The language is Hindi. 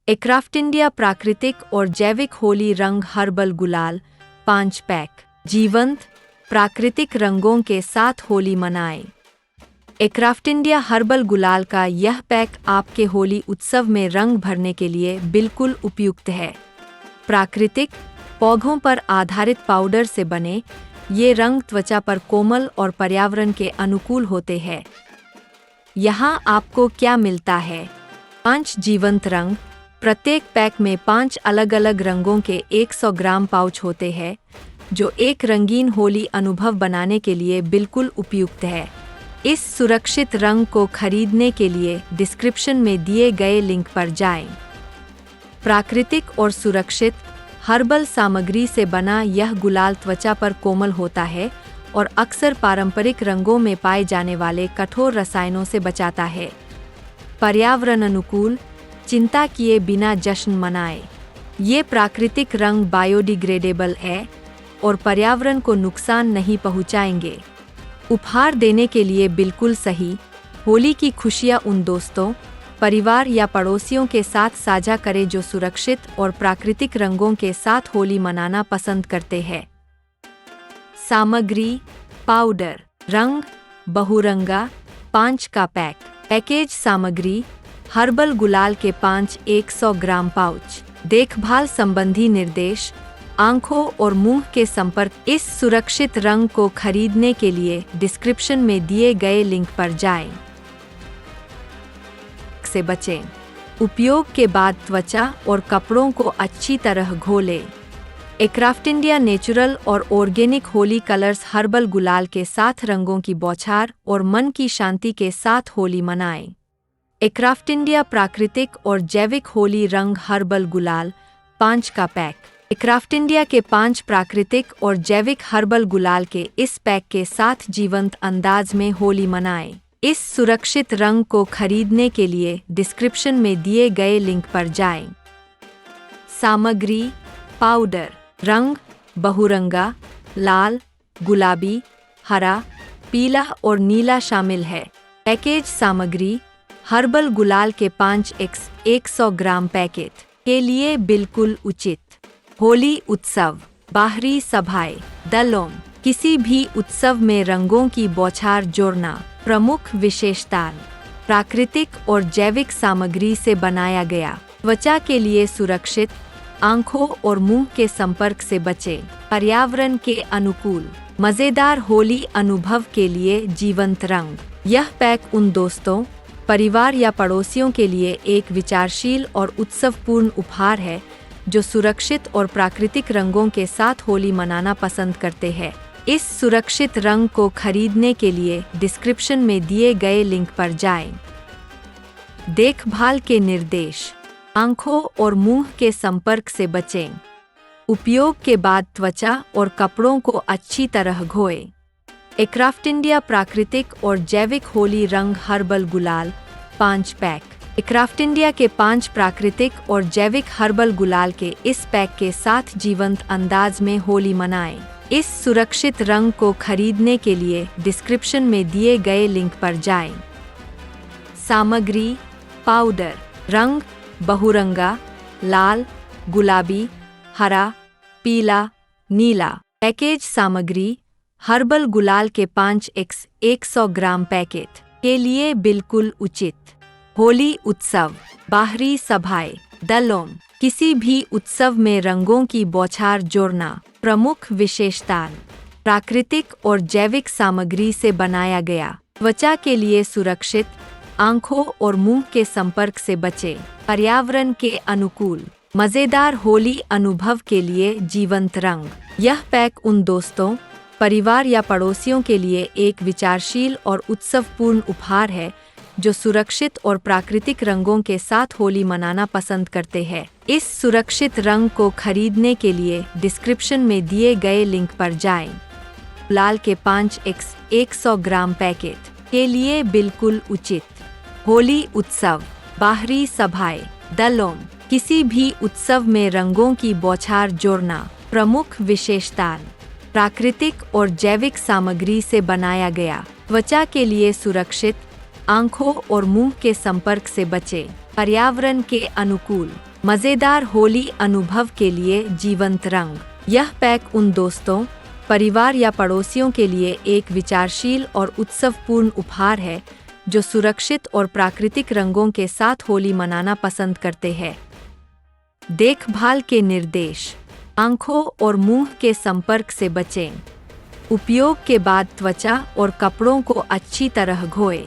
एक्रॉफ्ट इंडिया प्राकृतिक और जैविक होली रंग हर्बल गुलाल 5 पैक। जीवंत प्राकृतिक रंगों के साथ होली मनाएं। एक्रॉफ्ट इंडिया हर्बल गुलाल का यह पैक आपके होली उत्सव में रंग भरने के लिए बिल्कुल उपयुक्त है। प्राकृतिक पौधों पर आधारित पाउडर से बने ये रंग त्वचा पर कोमल और पर्यावरण के अनुकूल होते हैं। यहाँ आपको क्या मिलता है? 5 जीवंत रंग। प्रत्येक पैक में 5 अलग अलग रंगों के 100 ग्राम पाउच होते हैं, जो एक रंगीन होली अनुभव बनाने के लिए बिल्कुल उपयुक्त है। इस सुरक्षित रंग को खरीदने के लिए डिस्क्रिप्शन में दिए गए लिंक पर जाएं। प्राकृतिक और सुरक्षित हर्बल सामग्री से बना यह गुलाल त्वचा पर कोमल होता है और अक्सर पारंपरिक रंगों में पाए जाने वाले कठोर रसायनों से बचाता है। पर्यावरण अनुकूल, चिंता किए बिना जश्न मनाएं। ये प्राकृतिक रंग बायोडिग्रेडेबल है और पर्यावरण को नुकसान नहीं पहुंचाएंगे। उपहार देने के लिए बिल्कुल सही। होली की खुशियां उन दोस्तों, परिवार या पड़ोसियों के साथ साझा करें जो सुरक्षित और प्राकृतिक रंगों के साथ होली मनाना पसंद करते हैं। सामग्री: पाउडर, रंग बहुरंगा 5 का पैक। पैकेज सामग्री: हर्बल गुलाल के 5 100 ग्राम पाउच। देखभाल संबंधी निर्देश: आंखों और मुंह के संपर्क। इस सुरक्षित रंग को खरीदने के लिए डिस्क्रिप्शन में दिए गए लिंक पर जाएं। से बचें। उपयोग के बाद त्वचा और कपड़ों को अच्छी तरह घोलें। एक्रॉफ्ट इंडिया नेचुरल और ऑर्गेनिक होली कलर्स हर्बल गुलाल के साथ रंगों की बौछार और मन की शांति के साथ होली मनाएं। एक्रॉफ्ट इंडिया प्राकृतिक और जैविक होली रंग हर्बल गुलाल 5 का पैक। एक्रॉफ्ट इंडिया के 5 प्राकृतिक और जैविक हर्बल गुलाल के इस पैक के साथ जीवंत अंदाज में होली मनाएं। इस सुरक्षित रंग को खरीदने के लिए डिस्क्रिप्शन में दिए गए लिंक पर जाएं। सामग्री: पाउडर, रंग बहुरंगा लाल, गुलाबी, हरा, पीला और नीला शामिल है। पैकेज सामग्री: हर्बल गुलाल के 5 100 ग्राम पैकेट के लिए बिल्कुल उचित। होली उत्सव, बाहरी सभाएं, दलों, किसी भी उत्सव में रंगों की बौछार जोड़ना। प्रमुख विशेषताएं: प्राकृतिक और जैविक सामग्री से बनाया गया। त्वचा के लिए सुरक्षित, आंखों और मुंह के संपर्क से बचें। पर्यावरण के अनुकूल, मजेदार होली अनुभव के लिए जीवंत रंग। यह पैक उन दोस्तों, परिवार या पड़ोसियों के लिए एक विचारशील और उत्सवपूर्ण उपहार है जो सुरक्षित और प्राकृतिक रंगों के साथ होली मनाना पसंद करते हैं। इस सुरक्षित रंग को खरीदने के लिए डिस्क्रिप्शन में दिए गए लिंक पर जाएं। देखभाल के निर्देश: आंखों और मुंह के संपर्क से बचें। उपयोग के बाद त्वचा और कपड़ों को अच्छी तरह धोएं। एक्रॉफ्ट इंडिया प्राकृतिक और जैविक होली रंग हर्बल गुलाल 5 पैक। एक्रॉफ्ट इंडिया के 5 प्राकृतिक और जैविक हर्बल गुलाल के इस पैक के साथ जीवंत अंदाज में होली मनाएं। इस सुरक्षित रंग को खरीदने के लिए डिस्क्रिप्शन में दिए गए लिंक पर जाएं। सामग्री: पाउडर, रंग बहुरंगा लाल, गुलाबी, हरा, पीला, नीला। पैकेज सामग्री: हर्बल गुलाल के 5 100 ग्राम पैकेट के लिए बिल्कुल उचित। होली उत्सव, बाहरी सभाएं, दलों, किसी भी उत्सव में रंगों की बौछार जोड़ना। प्रमुख विशेषताएं: प्राकृतिक और जैविक सामग्री से बनाया गया। त्वचा के लिए सुरक्षित, आंखों और मुंह के संपर्क से बचें। पर्यावरण के अनुकूल, मजेदार होली अनुभव के लिए जीवंत रंग। यह पैक उन दोस्तों, परिवार या पड़ोसियों के लिए एक विचारशील और उत्सवपूर्ण उपहार है जो सुरक्षित और प्राकृतिक रंगों के साथ होली मनाना पसंद करते हैं। इस सुरक्षित रंग को खरीदने के लिए डिस्क्रिप्शन में दिए गए लिंक पर जाएं। गुलाल के 5 100 ग्राम पैकेट के लिए बिल्कुल उचित। होली उत्सव, बाहरी सभाएं, दलों, किसी भी उत्सव में रंगों की बौछार जोड़ना। प्रमुख विशेषताएं: प्राकृतिक और जैविक सामग्री से बनाया गया। त्वचा के लिए सुरक्षित, आंखों और मुंह के संपर्क से बचें। पर्यावरण के अनुकूल, मज़ेदार होली अनुभव के लिए जीवंत रंग। यह पैक उन दोस्तों, परिवार या पड़ोसियों के लिए एक विचारशील और उत्सवपूर्ण उपहार है जो सुरक्षित और प्राकृतिक रंगों के साथ होली मनाना पसंद करते हैं। देखभाल के निर्देश। आंखों और मुंह के संपर्क से बचें। उपयोग के बाद त्वचा और कपड़ों को अच्छी तरह धोएं।